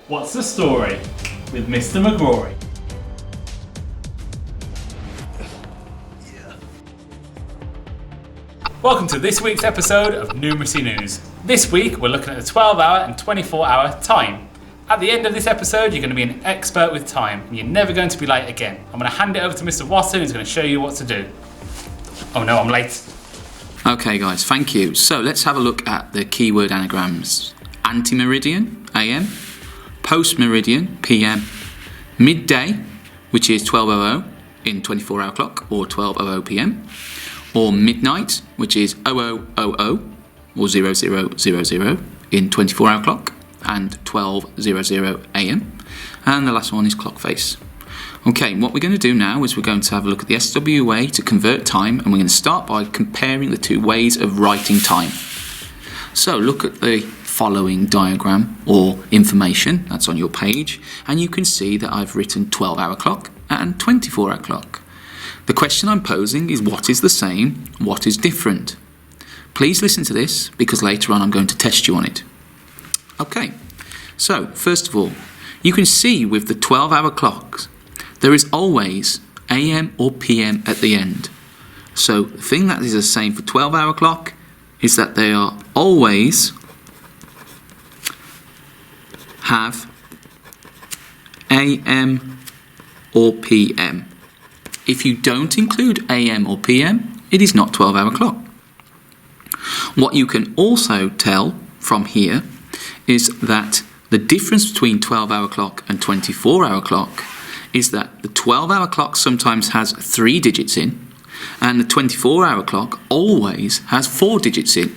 What's the story with Mr. McGrory? Welcome to this week's episode of Numeracy News. This week we're looking at the 12-hour and 24-hour time. At the end of this episode you're going to be an expert with time and you're never going to be late again. I'm going to hand it over to Mr. Watson who's going to show you what to do. Oh no, I'm late. Okay guys, thank you. So let's have a look at the keyword anagrams. Anti-meridian, AM. Post-meridian, PM. Midday, which is 12:00 in 24-hour clock or 12:00 PM. Or midnight, which is 00:00 or 00:00 in 24-hour clock and 12:00 AM. And the last one is clock face. Okay, what we're going to do now is we're going to have a look at the SWA to convert time, and we're going to start by comparing the two ways of writing time. So look at the following diagram or information that's on your page, and you can see that I've written 12-hour clock and 24-hour clock. The question I'm posing is what is the same, what is different? Please listen to this because later on I'm going to test you on it. Okay, so first of all, you can see with the 12-hour clocks there is always AM or PM at the end. So the thing that is the same for 12-hour clock is that they are always have AM or PM. If you don't include AM or PM, it is not 12-hour clock. What you can also tell from here is that the difference between 12-hour clock and 24-hour clock is that the 12-hour clock sometimes has 3 digits in, and the 24-hour clock always has 4 digits in.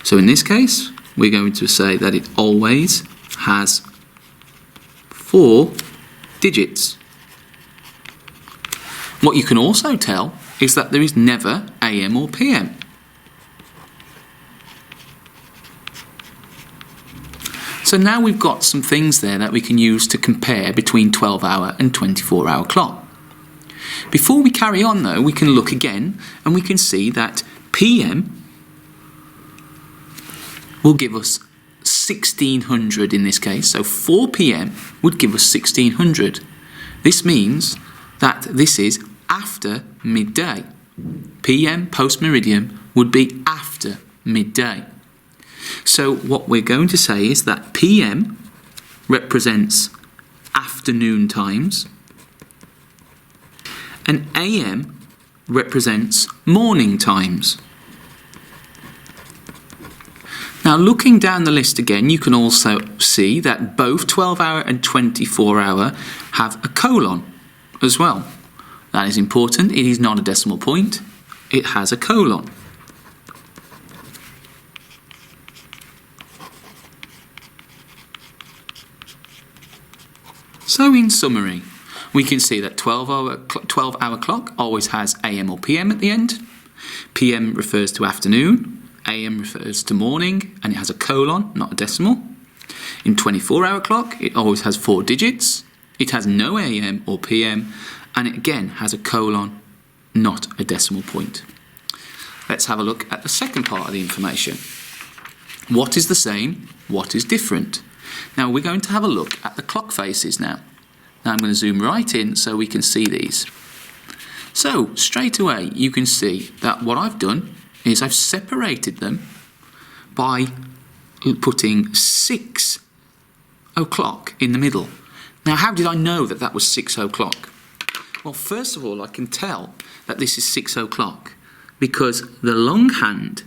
So in this case, we're going to say that it always has 4 digits. What you can also tell is that there is never AM or PM. So now we've got some things there that we can use to compare between 12-hour and 24-hour clock. Before we carry on though, we can look again and we can see that PM will give us 1600 in this case. So 4 PM would give us 1600. This means that this is after midday. PM, post-meridian, would be after midday. So what we're going to say is that PM represents afternoon times and AM represents morning times. Now looking down the list again, you can also see that both 12-hour and 24-hour have a colon as well. That is important. It is not a decimal point. It has a colon. So in summary, we can see that 12-hour clock always has AM or PM at the end. PM refers to afternoon. AM refers to morning, and it has a colon, not a decimal. In 24-hour clock, it always has 4 digits. It has no AM or PM, and it again has a colon, not a decimal point. Let's have a look at the second part of the information. What is the same? What is different? Now we're going to have a look at the clock faces now. Now I'm going to zoom right in so we can see these. So straight away you can see that what I've done is I've separated them by putting 6 o'clock in the middle. Now how did I know that that was 6 o'clock? Well, first of all I can tell that this is 6 o'clock because the long hand,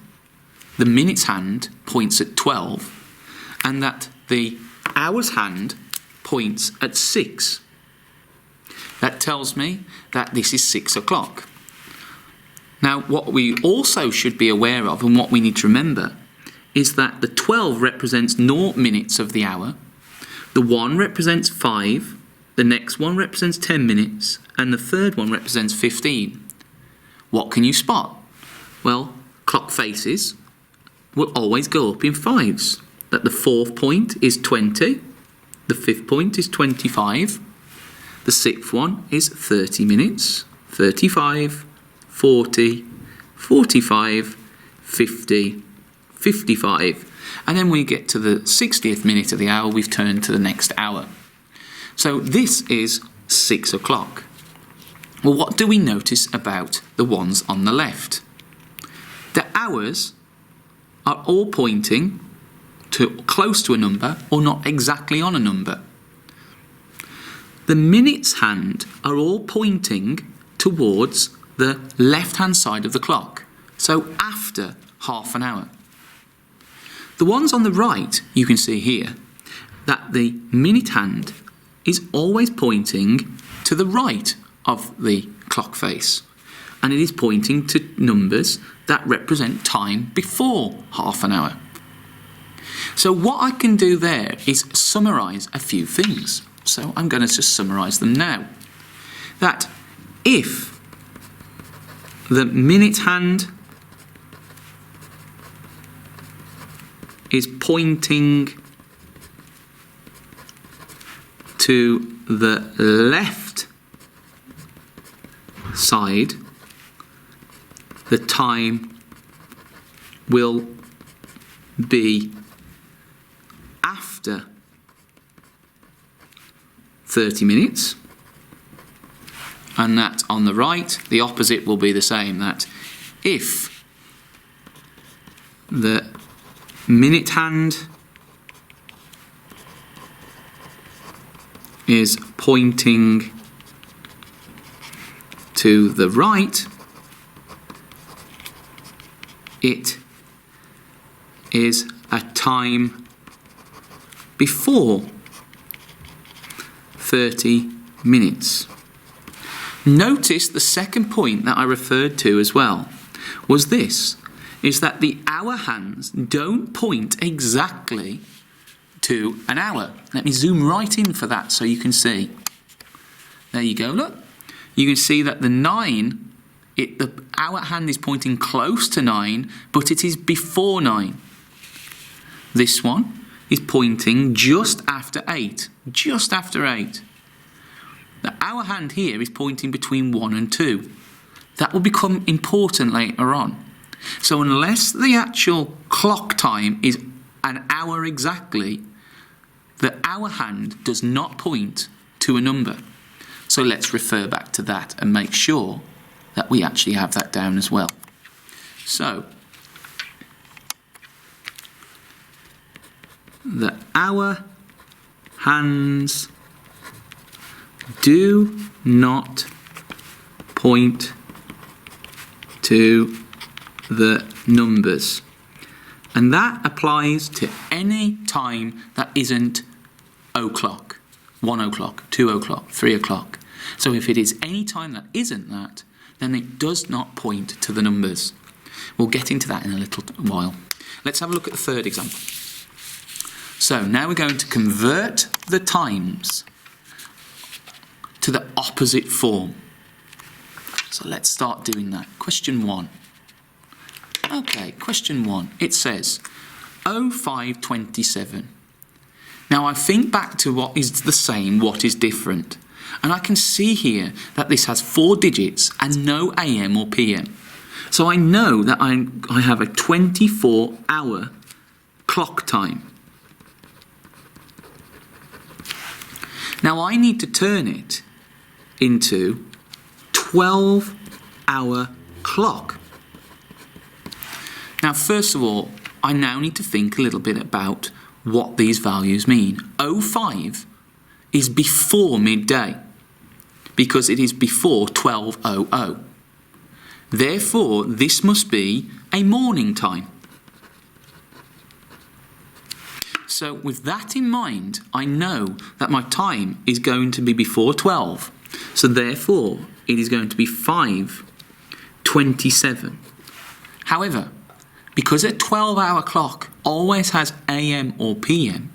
the minutes hand, points at 12 and that the hours hand points at 6. That tells me that this is 6 o'clock. Now what we also should be aware of and what we need to remember is that the 12 represents 0 minutes of the hour, the 1 represents 5, the next one represents 10 minutes, and the third one represents 15. What can you spot? Well, clock faces will always go up in 5s. That the 4th point is 20, the 5th point is 25, the 6th one is 30 minutes, 35, 40, 45, 50, 55. And then when we get to the 60th minute of the hour, we've turned to the next hour. So this is 6 o'clock. Well, what do we notice about the ones on the left? The hours are all pointing to close to a number or not exactly on a number. The minutes hand are all pointing towards the left-hand side of the clock, so after half an hour. The ones on the right, you can see here, that the minute hand is always pointing to the right of the clock face, and it is pointing to numbers that represent time before half an hour. So what I can do there is summarise a few things. So I'm going to just summarise them now. That if the minute hand is pointing to the left side, the time will be after 30 minutes, and that on the right, the opposite will be the same, that if the minute hand is pointing to the right, it is a time before 30 minutes. Notice the second point that I referred to as well was this, is that the hour hands don't point exactly to an hour. Let me zoom right in for that so you can see. There you go, look. You can see that the 9, the hour hand is pointing close to 9, but it is before 9. This one is pointing just after 8. Just after 8. The hour hand here is pointing between 1 and 2. That will become important later on. So unless the actual clock time is an hour exactly, the hour hand does not point to a number. So let's refer back to that and make sure that we actually have that down as well. So the hour hands do not point to the numbers, and that applies to any time that isn't o'clock, 1 o'clock, 2 o'clock, 3 o'clock. So if it is any time that isn't that, then it does not point to the numbers. We'll get into that in a little while. Let's have a look at the third example. So now we're going to convert the times to the opposite form. So let's start doing that. Question 1. Okay, question 1. It says 0527. Now I think back to what is the same, what is different. And I can see here that this has 4 digits and no AM or PM. So I know that I have a 24-hour clock time. Now I need to turn it into 12-hour clock. Now first of all, I now need to think a little bit about what these values mean. 05 is before midday because it is before 12:00. Therefore, this must be a morning time. So with that in mind, I know that my time is going to be before 12. So therefore, it is going to be 5:27. However, because a 12-hour clock always has AM or PM,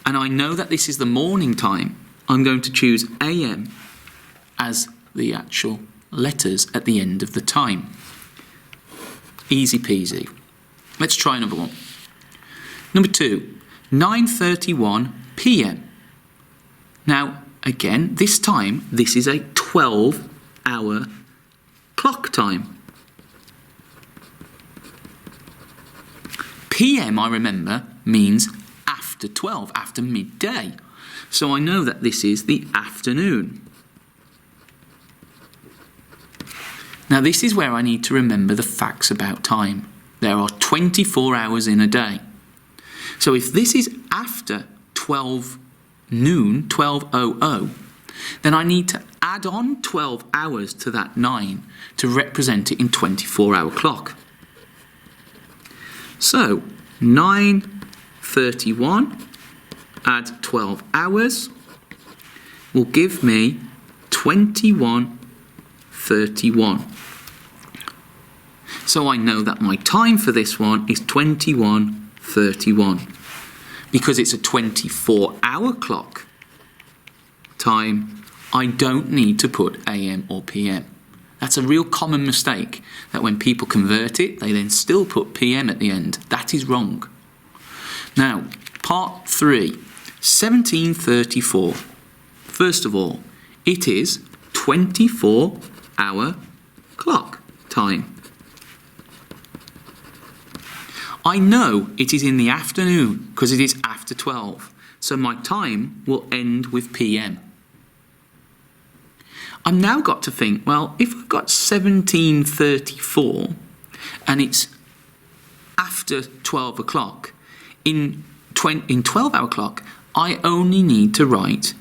and I know that this is the morning time, I'm going to choose AM as the actual letters at the end of the time. Easy peasy. Let's try number 1. Number 2, 9:31 PM. Now, again, this time, this is a 12-hour clock time. PM, I remember, means after 12, after midday. So I know that this is the afternoon. Now this is where I need to remember the facts about time. There are 24 hours in a day. So if this is after 12 noon, 12:00, then I need to add on 12 hours to that 9 to represent it in 24-hour clock. So 9:31 add 12 hours will give me 21:31. So I know that my time for this one is 21:31. Because it's a 24-hour clock time, I don't need to put AM or PM. That's a real common mistake, that when people convert it, they then still put PM at the end. That is wrong. Now, part 3, 1734. First of all, it is 24-hour clock time. I know it is in the afternoon because it is after 12, so my time will end with PM. I've now got to think, well, if I've got 1734 and it's after 12 o'clock, in 12-hour clock, I only need to write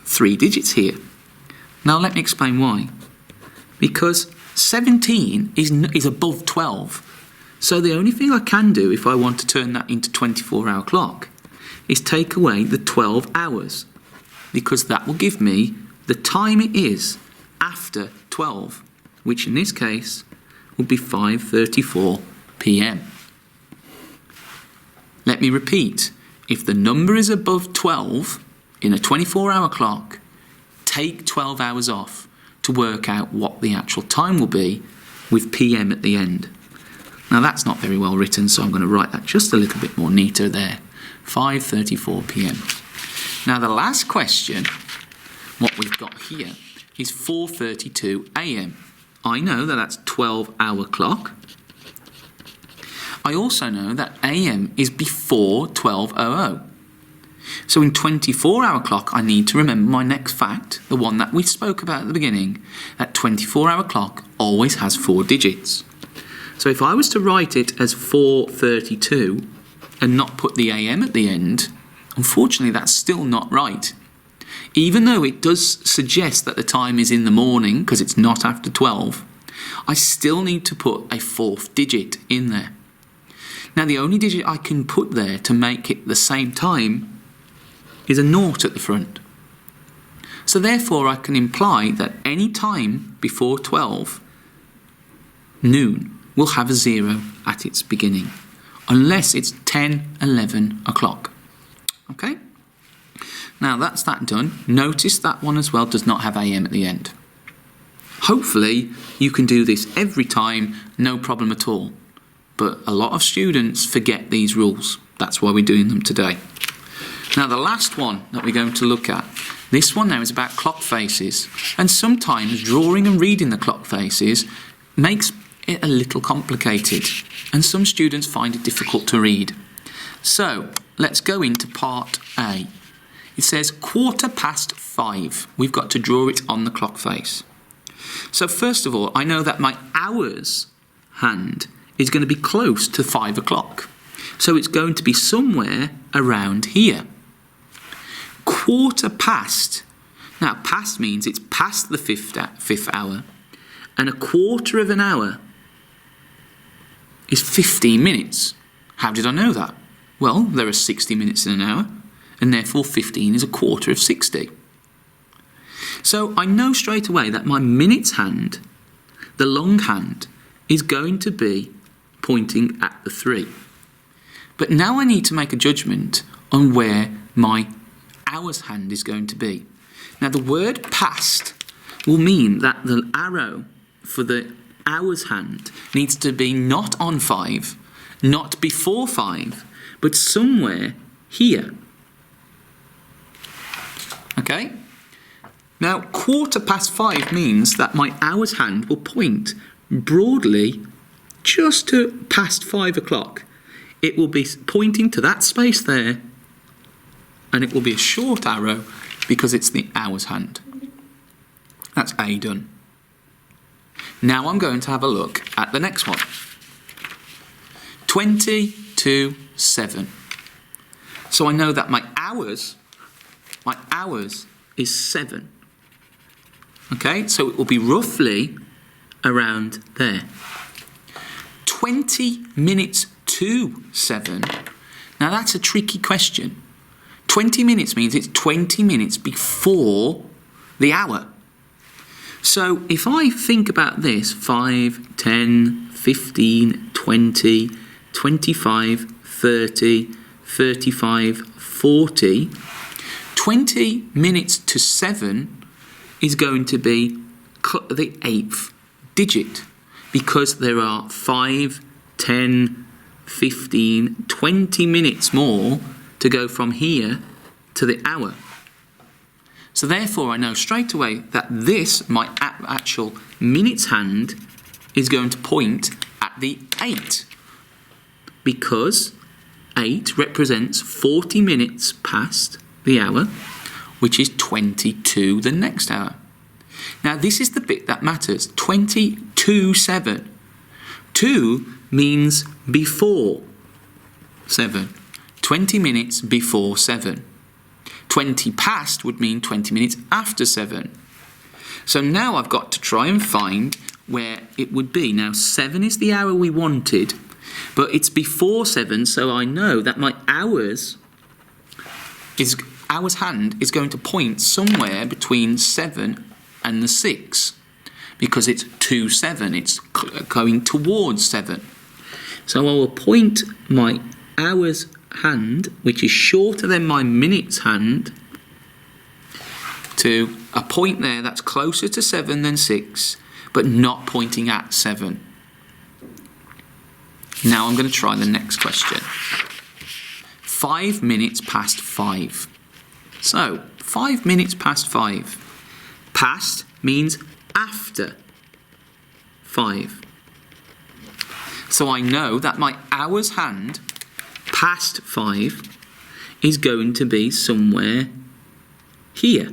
3 digits here. Now let me explain why. Because 17 is above 12. So the only thing I can do if I want to turn that into 24-hour clock is take away the 12 hours, because that will give me the time it is after 12, which in this case would be 5:34 PM. Let me repeat. If the number is above 12 in a 24-hour clock, take 12 hours off to work out what the actual time will be with PM at the end. Now that's not very well written, so I'm going to write that just a little bit more neater there. 5:34 PM. Now the last question, what we've got here, is 4:32 AM. I know that that's 12-hour clock. I also know that AM is before 12:00. So in 24-hour clock, I need to remember my next fact, the one that we spoke about at the beginning, that 24-hour clock always has 4 digits. So if I was to write it as 4:32 and not put the AM at the end, unfortunately that's still not right. Even though it does suggest that the time is in the morning because it's not after 12, I still need to put a 4th digit in there. Now the only digit I can put there to make it the same time is a 0 at the front. So therefore I can imply that any time before 12 noon will have a 0 at its beginning, unless it's 10, 11 o'clock. Okay? Now that's that done. Notice that one as well does not have AM at the end. Hopefully you can do this every time, no problem at all. But a lot of students forget these rules. That's why we're doing them today. Now the last one that we're going to look at, this one now is about clock faces. And sometimes drawing and reading the clock faces makes it a little complicated. And some students find it difficult to read. So let's go into part A. It says 5:15. We've got to draw it on the clock face. So first of all, I know that my hours hand is going to be close to 5 o'clock. So it's going to be somewhere around here. 5:15. Now, past means it's past the fifth hour. And a quarter of an hour is 15 minutes. How did I know that? Well, there are 60 minutes in an hour, and therefore 15 is a quarter of 60. So I know straight away that my minutes hand, the long hand, is going to be pointing at the 3. But now I need to make a judgment on where my hours hand is going to be. Now the word past will mean that the arrow for the hours hand needs to be not on 5, not before 5, but somewhere here. Okay? Now 5:15 means that my hours hand will point broadly just to past 5 o'clock. it will be pointing to that space there, and it will be a short arrow because it's the hours hand. That's A done. Now I'm going to have a look at the next one. 20 to 7. So I know that my hours is 7. Okay, so it will be roughly around there. 20 minutes to 7. Now that's a tricky question. 20 minutes means it's 20 minutes before the hour. So if I think about this, 5, 10, 15, 20, 25, 30, 35, 40, 20 minutes to 7 is going to be the 8th digit, because there are 5, 10, 15, 20 minutes more to go from here to the hour. So therefore I know straight away that this, my actual minutes hand, is going to point at the 8, because 8 represents 40 minutes past the hour, which is 20 to the next hour. Now this is the bit that matters. 20 to 7. 2 means before 7. 20 minutes before 7. 20 past would mean 20 minutes after 7. So now I've got to try and find where it would be. Now 7 is the hour we wanted, but it's before 7, so I know that my hours hand is going to point somewhere between 7 and the 6, because it's to 7, it's going towards 7. So I will point my hours hand, which is shorter than my minutes hand, to a point there that's closer to 7 than 6, but not pointing at 7. Now I'm going to try the next question. 5 minutes past 5. So 5 minutes past 5. Past means after 5. So I know that my hours hand past 5 is going to be somewhere here,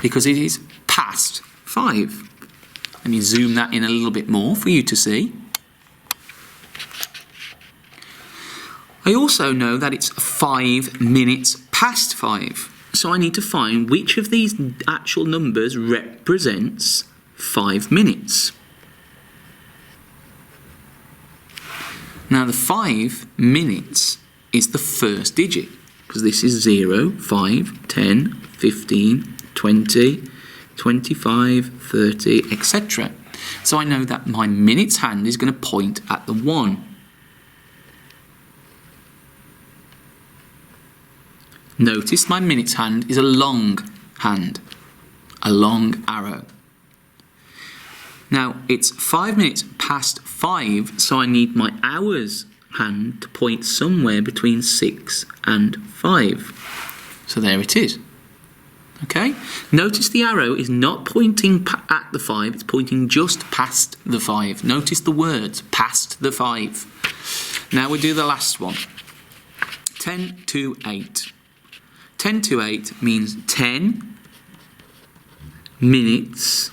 because it is past 5. Let me zoom that in a little bit more for you to see. I also know that it's 5 minutes past 5. So I need to find which of these actual numbers represents 5 minutes. Now the 5 minutes is the first digit, because this is 0, 5, 10, 15, 20, 25, 30, etc. So I know that my minutes hand is going to point at the 1. Notice my minutes hand is a long hand, a long arrow. Now it's 5 minutes past 5, so I need my hours hand to point somewhere between 6 and 5. So there it is. Okay? Notice the arrow is not pointing at the 5, it's pointing just past the 5. Notice the words, past the 5. Now we do the last one. 10 to 8. 10 to 8 means 10 minutes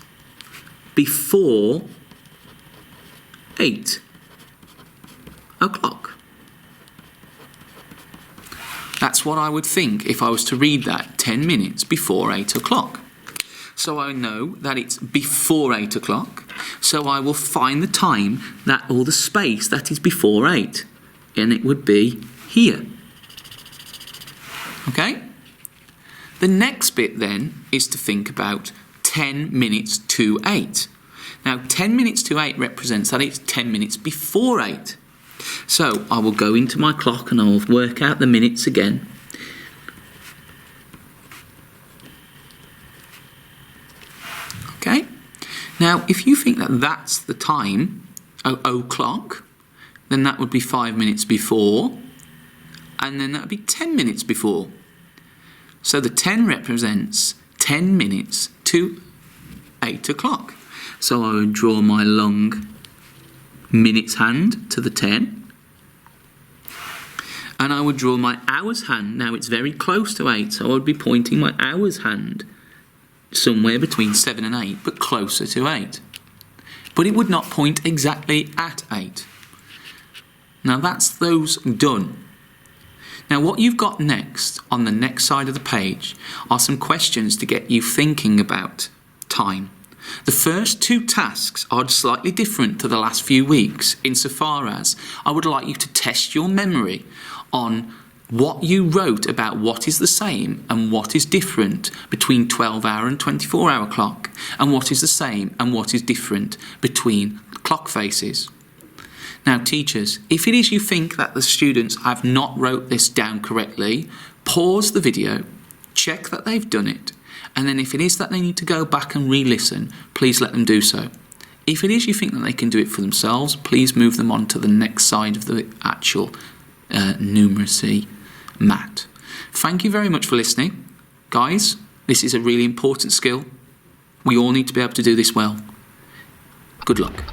before 8 o'clock. That's what I would think if I was to read that, 10 minutes before 8 o'clock. So I know that it's before 8 o'clock, so I will find the time that, or the space that is before 8, and it would be here. Okay? The next bit then is to think about 10 minutes to 8. Now 10 minutes to 8 represents that it's 10 minutes before 8. So I will go into my clock and I will work out the minutes again. Okay? Now if you think that that's the time, o'clock, then that would be 5 minutes before, and then that would be 10 minutes before. So the 10 represents 10 minutes to 8 o'clock. So I would draw my long minutes hand to the 10. And I would draw my hours hand. Now it's very close to 8, so I would be pointing my hours hand somewhere between 7 and 8, but closer to 8. But it would not point exactly at 8. Now that's those done. Now what you've got next, on the next side of the page, are some questions to get you thinking about time. The first 2 tasks are slightly different to the last few weeks insofar as I would like you to test your memory on what you wrote about what is the same and what is different between 12-hour and 24-hour clock, and what is the same and what is different between clock faces. Now teachers, if it is you think that the students have not wrote this down correctly, pause the video, check that they've done it, and then if it is that they need to go back and re-listen, please let them do so. If it is you think that they can do it for themselves, please move them on to the next side of the actual numeracy mat. Thank you very much for listening. Guys, this is a really important skill. We all need to be able to do this well. Good luck.